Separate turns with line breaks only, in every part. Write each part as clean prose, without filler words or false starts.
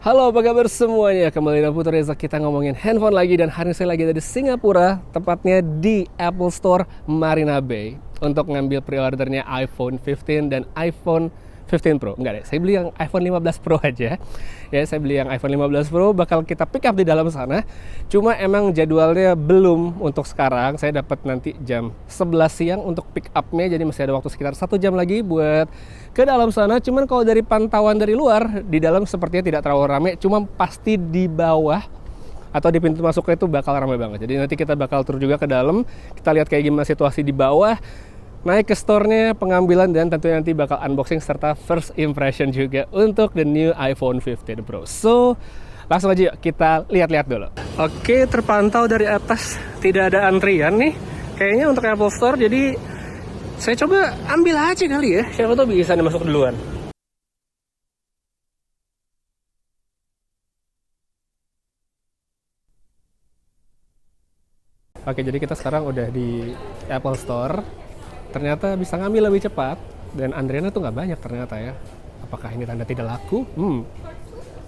Halo, apa kabar semuanya? Kembali dengan Putra Reza, kita ngomongin handphone lagi. Dan hari ini saya lagi ada di Singapura, tepatnya di Apple Store Marina Bay, untuk ngambil pre-ordernya iPhone 15 dan iPhone 15 Pro. Enggak deh, saya beli yang iPhone 15 Pro aja. Ya, saya beli yang iPhone 15 Pro, bakal kita pick up di dalam sana. Cuma emang jadwalnya belum untuk sekarang. Saya dapat nanti jam 11 siang untuk pick up-nya, jadi masih ada waktu sekitar 1 jam lagi buat ke dalam sana. Cuman kalau dari pantauan dari luar, di dalam sepertinya tidak terlalu ramai. Cuma pasti di bawah atau di pintu masuknya itu bakal ramai banget. Jadi nanti kita bakal tur juga ke dalam. Kita lihat kayak gimana situasi di bawah. Naik ke store-nya, pengambilan, dan tentunya nanti bakal unboxing serta first impression juga untuk the new iPhone 15 Pro. So, langsung aja yuk kita lihat-lihat dulu. Oke, terpantau dari atas tidak ada antrian nih. Kayaknya untuk Apple Store, jadi saya coba ambil aja kali ya. Siapa tahu bisa nih masuk duluan. Oke, jadi kita sekarang udah di Apple Store. Ternyata bisa ngambil lebih cepat. Dan antriannya tuh nggak banyak ternyata ya. Apakah ini tanda tidak laku?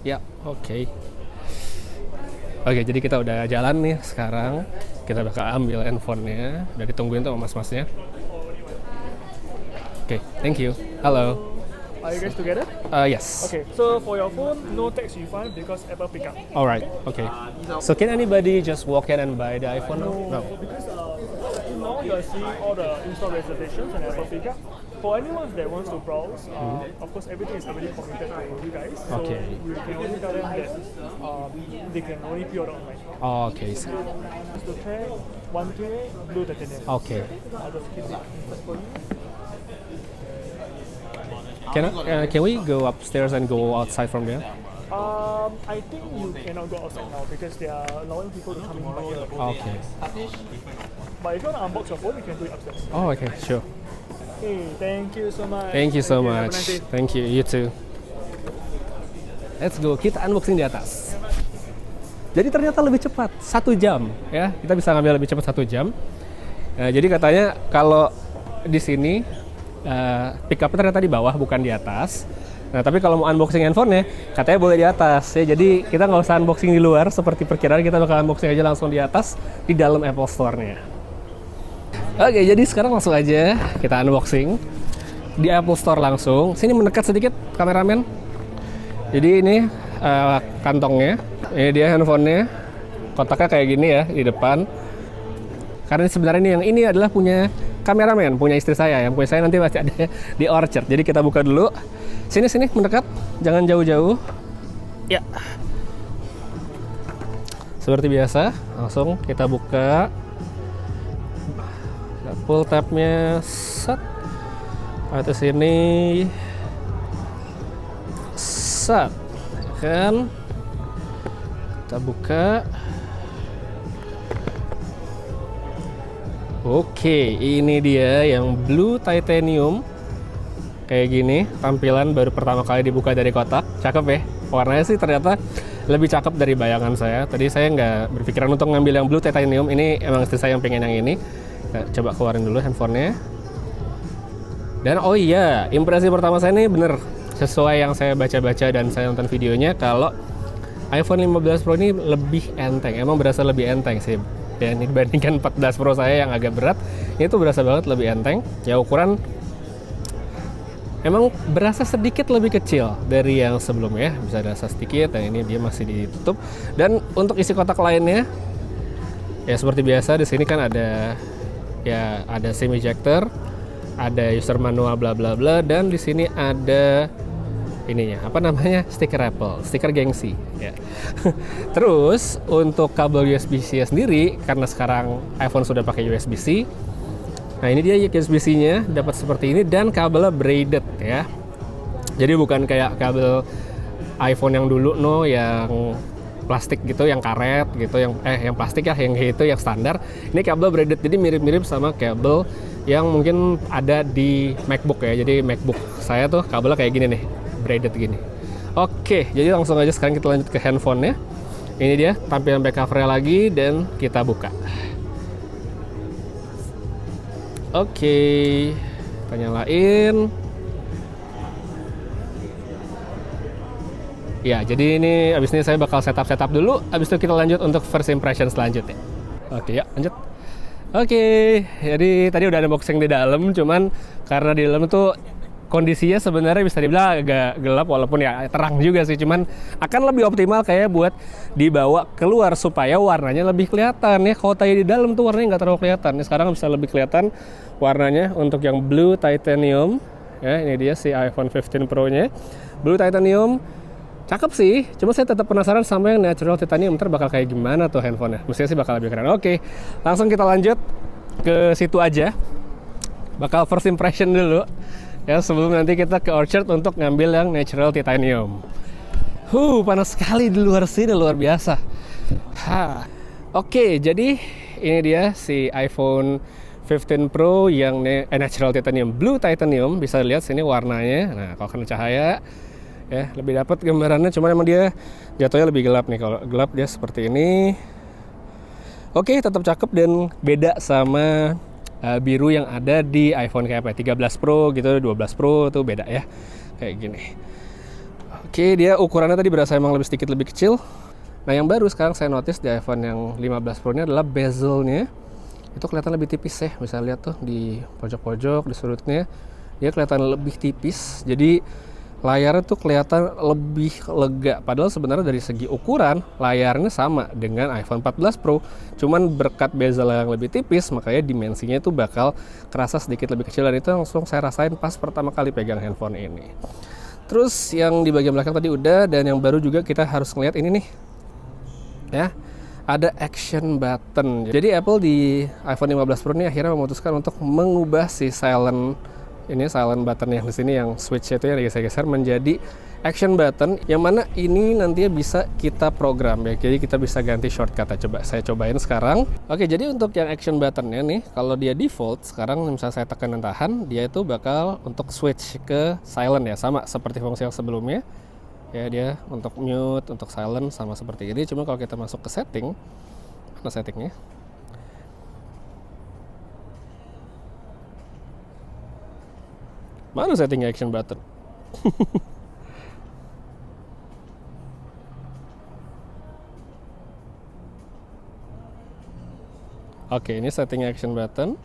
Ya, oke. Oke, jadi kita udah jalan nih sekarang. Kita bakal ambil handphonenya. Udah ditungguin tuh sama mas-masnya. Oke, thank you. Halo.
Are you guys together?
Yes.
Okay, so for your phone, no tax refund because Apple pick up.
Alright, okay. So can anybody just walk in and buy the iPhone now? No.
Because now you are seeing all the in-store reservations on Apple pick up. For anyone that wants to browse, of course everything is already committed to you guys. So
Okay.
you can only tell them that they can only pre-order online.
Okay.
Just to check, 1K, blue titanium.
Okay.
I'll just keep it for you.
Can we go upstairs and go outside from there?
I think you cannot go outside now because they are allowing people to come in by here.
Okay.
But if you want to unbox your phone, you can do it upstairs.
Oh, okay, sure.
Okay, thank you so much.
Thank you so
Have a
much.
nice day.
Thank you. You too. Let's go. Kita unboxing di atas. Jadi ternyata lebih cepat, 1 jam ya. Kita bisa ngambil lebih cepat 1 jam. Jadi katanya kalau di sini pick up ternyata di bawah bukan di atas. Nah, tapi kalau mau unboxing handphonenya katanya boleh di atas ya. Jadi kita nggak usah unboxing di luar seperti perkiraan, kita bakal unboxing aja langsung di atas di dalam Apple Store-nya. Oke, jadi sekarang langsung aja kita unboxing di Apple Store langsung. Sini mendekat sedikit kameramen. Jadi ini kantongnya. Ini dia handphonenya. Kotaknya kayak gini ya di depan. Karena sebenarnya yang ini adalah punya kameramen, punya istri saya. Yang punya saya nanti masih ada di Orchard. Jadi kita buka dulu. Sini mendekat, jangan jauh-jauh. Ya. Seperti biasa, langsung kita buka. Pull tabnya, set. Atau sini, set. Kan? Kita buka. Oke, ini dia yang blue titanium. Kayak gini, tampilan baru pertama kali dibuka dari kotak. Cakep ya? Warnanya sih ternyata lebih cakep dari bayangan saya. Tadi saya nggak berpikiran untuk ngambil yang blue titanium. Ini emang istri saya yang pengen yang ini. Kita coba keluarin dulu handphonenya. Dan oh iya, impresi pertama saya ini bener sesuai yang saya baca-baca dan saya nonton videonya, kalau iPhone 15 Pro ini lebih enteng. Emang berasa lebih enteng sih. Dan dibandingkan 14 Pro saya yang agak berat, ini tuh berasa banget lebih enteng. Ya ukuran emang berasa sedikit lebih kecil dari yang sebelumnya, bisa berasa sedikit. Dan ini dia masih ditutup. Dan untuk isi kotak lainnya, ya seperti biasa di sini kan ada SIM ejector, ada user manual bla bla bla, dan di sini ada ininya, apa namanya, stiker Apple, stiker gengsi ya. Terus untuk kabel USB-C sendiri, karena sekarang iPhone sudah pakai USB-C, nah ini dia USB-C-nya dapat seperti ini, dan kabelnya braided ya. Jadi bukan kayak kabel iPhone yang dulu yang plastik gitu, yang karet gitu, yang plastik ya, yang gitu, yang standar. Ini kabel braided, jadi mirip-mirip sama kabel yang mungkin ada di MacBook ya. Jadi MacBook saya tuh kabelnya kayak gini nih, braided gini. Oke, jadi langsung aja sekarang kita lanjut ke handphonenya. Ini dia tampilan back covernya lagi, dan kita buka. Oke, kita nyalain. Ya, jadi ini abis ini saya bakal setup dulu. Abis itu kita lanjut untuk first impression selanjutnya. Oke, ya lanjut. Oke, jadi tadi udah ada unboxing di dalam, cuman karena di dalam tuh kondisinya sebenarnya bisa dibilang agak gelap, walaupun ya terang juga sih, cuman akan lebih optimal kayak buat dibawa keluar supaya warnanya lebih kelihatan ya. Kalau tadi di dalam tuh warnanya nggak terlalu kelihatan. Ini sekarang bisa lebih kelihatan warnanya untuk yang blue titanium. Ya, ini dia si iPhone 15 Pro-nya. Blue titanium. Cakep sih, cuma saya tetap penasaran sama yang natural titanium, ntar bakal kayak gimana tuh handphonenya. Mestinya sih bakal lebih keren. Oke, langsung kita lanjut ke situ aja. Bakal first impression dulu. Ya, sebelum nanti kita ke Orchard untuk ngambil yang natural titanium. Panas sekali di luar sini, luar biasa. Oke, jadi ini dia si iPhone 15 Pro yang natural titanium, blue titanium. Bisa lihat sini warnanya. Nah, kalau kena cahaya ya lebih dapat gambarannya, cuman emang dia jatuhnya lebih gelap nih. Kalau gelap dia seperti ini. Oke, tetap cakep dan beda sama biru yang ada di iPhone kayak apa 13 Pro gitu, 12 Pro tuh beda ya kayak gini. Oke, dia ukurannya tadi berasa emang sedikit lebih kecil. Nah, yang baru sekarang saya notice di iPhone yang 15 Pro ini adalah bezelnya itu kelihatan lebih tipis ya. Bisa lihat tuh di pojok-pojok, di sudutnya dia kelihatan lebih tipis. Jadi layarnya tuh kelihatan lebih lega. Padahal sebenarnya dari segi ukuran layarnya sama dengan iPhone 14 Pro. Cuman berkat bezel yang lebih tipis, makanya dimensinya itu bakal kerasa sedikit lebih kecil. Dan itu langsung saya rasain pas pertama kali pegang handphone ini. Terus yang di bagian belakang tadi udah, dan yang baru juga kita harus ngeliat ini nih. Ya, ada action button. Jadi Apple di iPhone 15 Pro ini akhirnya memutuskan untuk mengubah si silent button yang di sini, yang switch itu yang digeser-geser menjadi action button, yang mana ini nantinya bisa kita program ya. Jadi kita bisa ganti shortcut. Coba saya cobain sekarang. Oke, jadi untuk yang action buttonnya nih, kalau dia default sekarang misalnya saya tekan dan tahan, dia itu bakal untuk switch ke silent ya, sama seperti fungsi yang sebelumnya. Ya, dia untuk mute, untuk silent sama seperti ini. Cuma kalau kita masuk ke setting, mana settingnya? Mana setting action button? Oke, ini setting action button.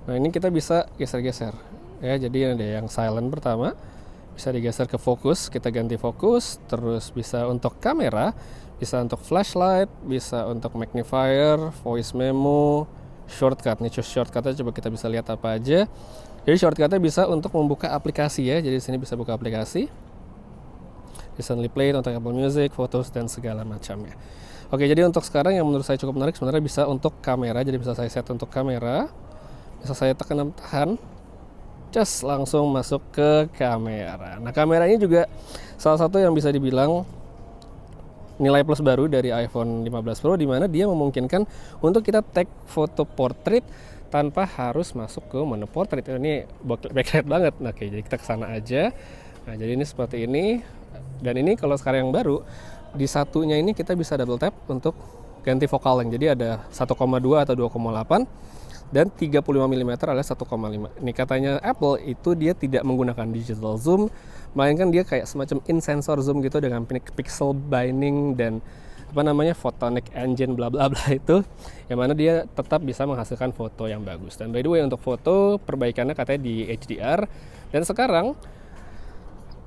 Nah, ini kita bisa geser-geser. Ya, jadi ada yang silent pertama. Bisa digeser ke fokus, kita ganti fokus. Terus bisa untuk kamera, bisa untuk flashlight, bisa untuk magnifier, voice memo, shortcut. Nih, choose shortcutnya coba kita bisa lihat apa aja. Jadi shortcutnya bisa untuk membuka aplikasi ya. Jadi di sini bisa buka aplikasi. Recently played untuk Apple Music, Photos, dan segala macamnya. Oke, jadi untuk sekarang yang menurut saya cukup menarik sebenarnya bisa untuk kamera. Jadi bisa saya set untuk kamera. Bisa saya tekan dan tahan. Just langsung masuk ke kamera. Nah, kameranya juga salah satu yang bisa dibilang nilai plus baru dari iPhone 15 Pro, di mana dia memungkinkan untuk kita take foto portrait tanpa harus masuk ke menu portrait. Ini backlight banget. Nah, oke, jadi kita kesana aja. Nah, jadi ini seperti ini. Dan ini kalau sekarang yang baru, di satunya ini kita bisa double tap untuk ganti focal length. Jadi ada 1,2 atau 2,8 dan 35 mm alias 1,5. Ini katanya Apple itu dia tidak menggunakan digital zoom, melainkan dia kayak semacam in-sensor zoom gitu dengan pixel binding dan photonic engine bla bla bla itu, yang mana dia tetap bisa menghasilkan foto yang bagus. Dan by the way, untuk foto perbaikannya katanya di HDR. Dan sekarang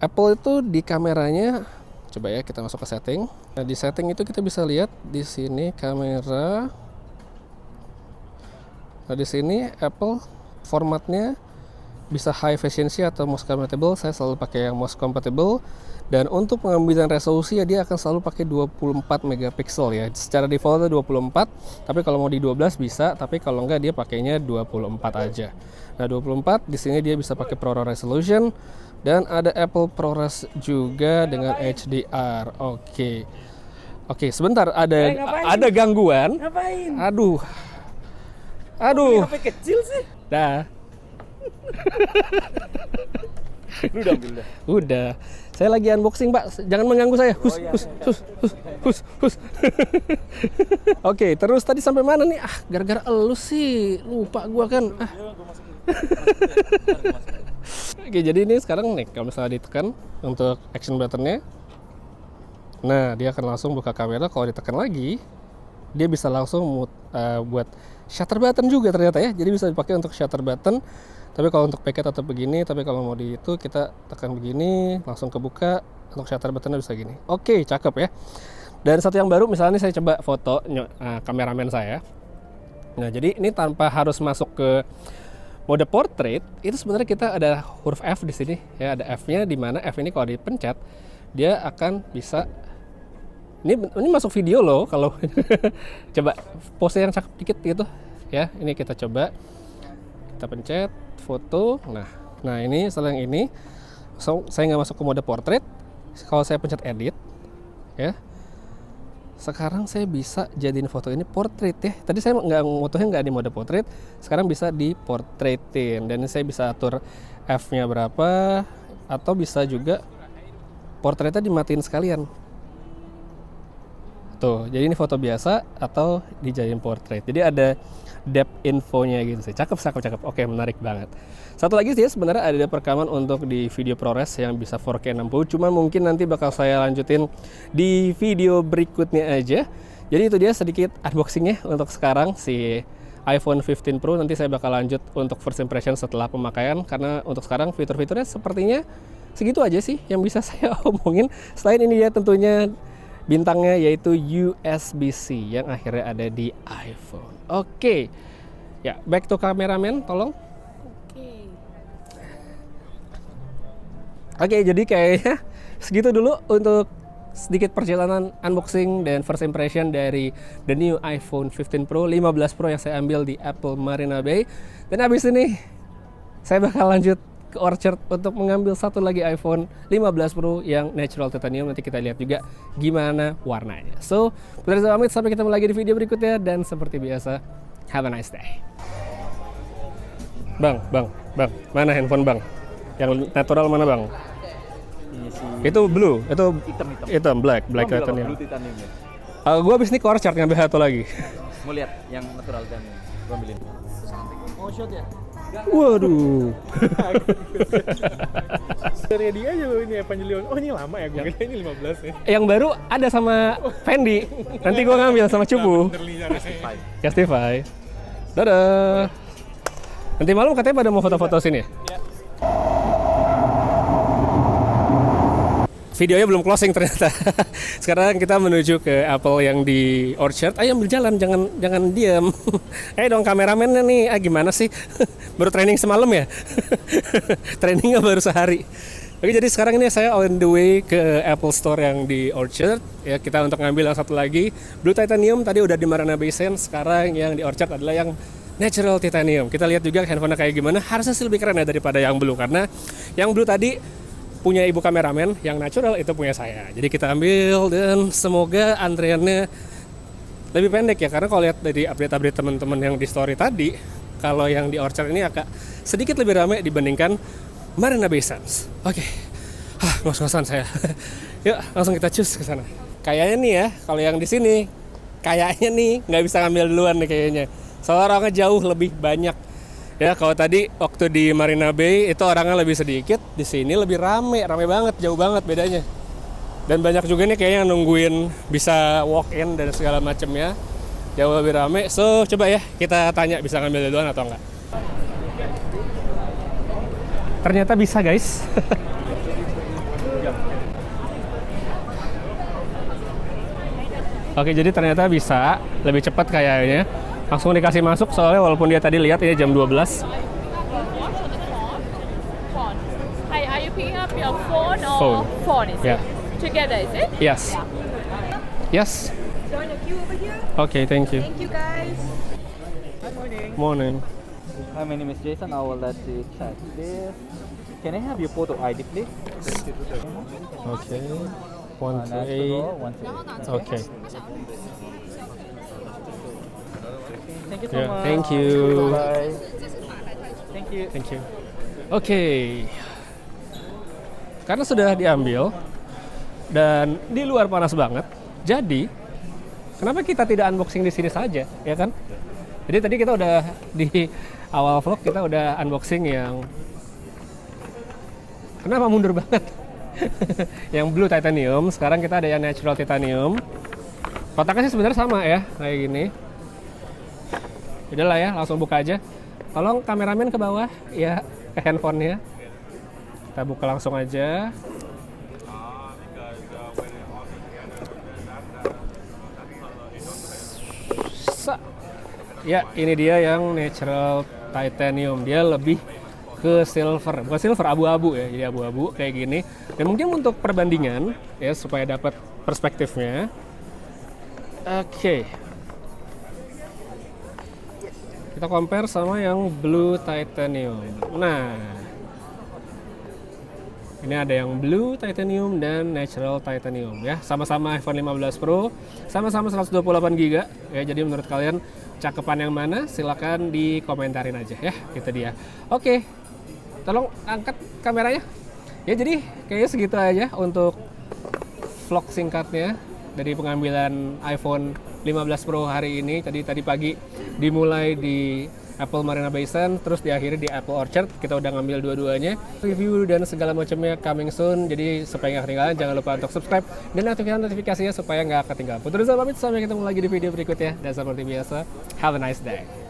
Apple itu di kameranya, coba ya kita masuk ke setting. Nah, di setting itu kita bisa lihat di sini kamera. Nah, di sini Apple formatnya bisa high efficiency atau most compatible. Saya selalu pakai yang most compatible. Dan untuk pengambilan resolusi ya dia akan selalu pakai 24 megapiksel ya. Secara defaultnya 24, tapi kalau mau di 12 bisa, tapi kalau enggak dia pakainya 24 aja. Nah, 24 di sini dia bisa pakai ProRes resolution dan ada Apple ProRes juga dengan HDR. Oke, sebentar ada gangguan.
Ngapain?
Aduh.
HP kecil sih.
Dah.
Lu udah ambil dah.
Udah. Saya lagi unboxing, Pak. Jangan mengganggu saya. Hus. Oke, terus tadi sampai mana nih? Gara-gara elu sih. Lupa gua kan. Oke, jadi ini sekarang nih kalau misalnya ditekan untuk action buttonnya. Nah, dia akan langsung buka kamera. Kalau ditekan lagi, dia bisa langsung buat shutter button juga ternyata ya. Jadi bisa dipakai untuk shutter button. Tapi kalau untuk pakai tetap begini. Tapi kalau mau di itu kita tekan begini, langsung kebuka. Untuk shutter buttonnya bisa gini. Oke, cakep ya. Dan satu yang baru, misalnya saya coba foto kameramen saya. Nah, jadi ini tanpa harus masuk ke mode portrait, itu sebenarnya kita ada huruf F di sini ya, ada F-nya, di mana F ini kalau dipencet dia akan bisa ini masuk video loh kalau coba pose yang cakep dikit gitu ya. Ini kita coba, kita pencet foto. Nah ini setelah yang ini saya nggak masuk ke mode portrait. Kalau saya pencet edit ya, sekarang saya bisa jadiin foto ini portrait ya. Tadi saya fotonya nggak di mode portrait, sekarang bisa di portraitin. Dan ini saya bisa atur F-nya berapa, atau bisa juga portraitnya dimatiin sekalian. Tuh, jadi ini foto biasa atau dijadiin portrait. Jadi ada depth infonya gitu sih. Cakep. Oke, menarik banget. Satu lagi sih sebenarnya ada perekaman untuk di video ProRes yang bisa 4K 60. Cuma mungkin nanti bakal saya lanjutin di video berikutnya aja. Jadi itu dia sedikit unboxingnya untuk sekarang si iPhone 15 Pro. Nanti saya bakal lanjut untuk first impression setelah pemakaian. Karena untuk sekarang fitur-fiturnya sepertinya segitu aja sih yang bisa saya omongin. Selain ini ya tentunya bintangnya yaitu USB-C yang akhirnya ada di iPhone. Oke. Ya, back to kameramen, tolong. Oke, jadi kayaknya segitu dulu untuk sedikit perjalanan unboxing dan first impression dari the new iPhone 15 Pro, 15 Pro yang saya ambil di Apple Marina Bay. Dan habis ini saya bakal lanjut ke Orchard untuk mengambil satu lagi iPhone 15 Pro yang natural titanium. Nanti kita lihat juga gimana warnanya. So, Putra pamit, sampai ketemu lagi di video berikutnya. Dan seperti biasa, have a nice day. Bang, mana handphone bang? Yang natural mana bang?
Ini sih
Itu blue, itu
hitam.
black
Blue
titanium.
titanium ya.
Gua abis ini ke Orchard ngambil satu lagi.
Mau lihat yang natural titanium. Gua ambilin. Mau shot ya?
Waduh.
Ready aja lo ini Evangelion. Oh ini lama ya, gue kira ini 15 ya.
Yang baru ada sama Fendi. Nanti gua ngambil sama Cupu. Justify. Dadah. Nanti malam katanya pada mau foto-foto sini ya? Videonya belum closing ternyata. Sekarang kita menuju ke Apple yang di Orchard. Ayo ambil jalan, jangan diam. Dong kameramennya nih. Gimana sih? Baru training semalam ya? Trainingnya baru sehari. Oke, jadi sekarang ini saya on the way ke Apple Store yang di Orchard. Ya, kita untuk ngambil yang satu lagi Blue Titanium. Tadi udah di Marina Bay Sands. Sekarang yang di Orchard adalah yang Natural Titanium. Kita lihat juga handphonenya kayak gimana. Harusnya sih lebih keren ya daripada yang Blue, karena yang Blue tadi punya ibu kameramen, yang natural itu punya saya. Jadi kita ambil dan semoga antriannya lebih pendek ya, karena kalau lihat dari update-update teman-teman yang di story tadi, kalau yang di Orchard ini agak sedikit lebih ramai dibandingkan Marina Bay Sands. Oke, ngos-ngosan saya. Yuk langsung kita cus ke sana. Kayaknya nih ya, kalau yang di sini kayaknya nih nggak bisa ngambil duluan nih kayaknya. Soalnya orangnya jauh lebih banyak. Ya, kalau tadi waktu di Marina Bay itu orangnya lebih sedikit, di sini lebih rame banget, jauh banget bedanya. Dan banyak juga nih kayaknya yang nungguin bisa walk in dan segala macamnya, jauh lebih rame. So, coba ya kita tanya bisa ngambil duluan atau enggak. Ternyata bisa, guys. Oke, jadi ternyata bisa lebih cepat kayaknya. Langsung dikasih masuk soalnya walaupun dia tadi lihat ini jam 12.
Hi, are you picking up your phone or
Phone.
phone? Is
Yeah.
it together? Is it?
Yes. Yes.
Join the queue over here.
Okay, thank you.
Thank you guys.
Morning.
Hi, my name is Jason. I will let you check this. Can I have your photo ID, please?
Okay. 1 to
Next
8.
row, 1 to 8.
Okay.
Thank you so
Yeah,
much.
thank you.
Bye. Thank you.
Thank you. Oke. Karena sudah diambil dan di luar panas banget. Jadi, kenapa kita tidak unboxing di sini saja, ya kan? Jadi tadi kita udah di awal vlog kita udah unboxing yang kenapa mundur banget? yang blue titanium. Sekarang kita ada yang natural titanium. Kotaknya sih sebenarnya sama ya, kayak gini. Udah lah ya, langsung buka aja. Tolong kameramen ke bawah, ya, ke handphonenya. Kita buka langsung aja. Ya, ini dia yang natural titanium. Dia lebih ke silver, bukan silver, abu-abu ya. Jadi abu-abu kayak gini. Dan mungkin untuk perbandingan ya supaya dapat perspektifnya. Oke. Kita compare sama yang blue titanium. Nah, ini ada yang blue titanium dan natural titanium ya. Sama-sama iPhone 15 Pro, sama-sama 128 GB ya. Jadi menurut kalian cakepan yang mana? Silakan dikomentarin aja ya. Itu dia. Oke. Tolong angkat kameranya. Ya jadi kayaknya segitu aja untuk vlog singkatnya dari pengambilan iPhone 15 Pro hari ini. Tadi pagi dimulai di Apple Marina Bay Sands, terus diakhiri di Apple Orchard. Kita udah ngambil dua-duanya. Review dan segala macamnya coming soon. Jadi supaya nggak ketinggalan, jangan lupa untuk subscribe dan aktifkan notifikasinya supaya nggak ketinggalan. Putra pamit, sampai ketemu lagi di video berikutnya. Dan seperti biasa, have a nice day.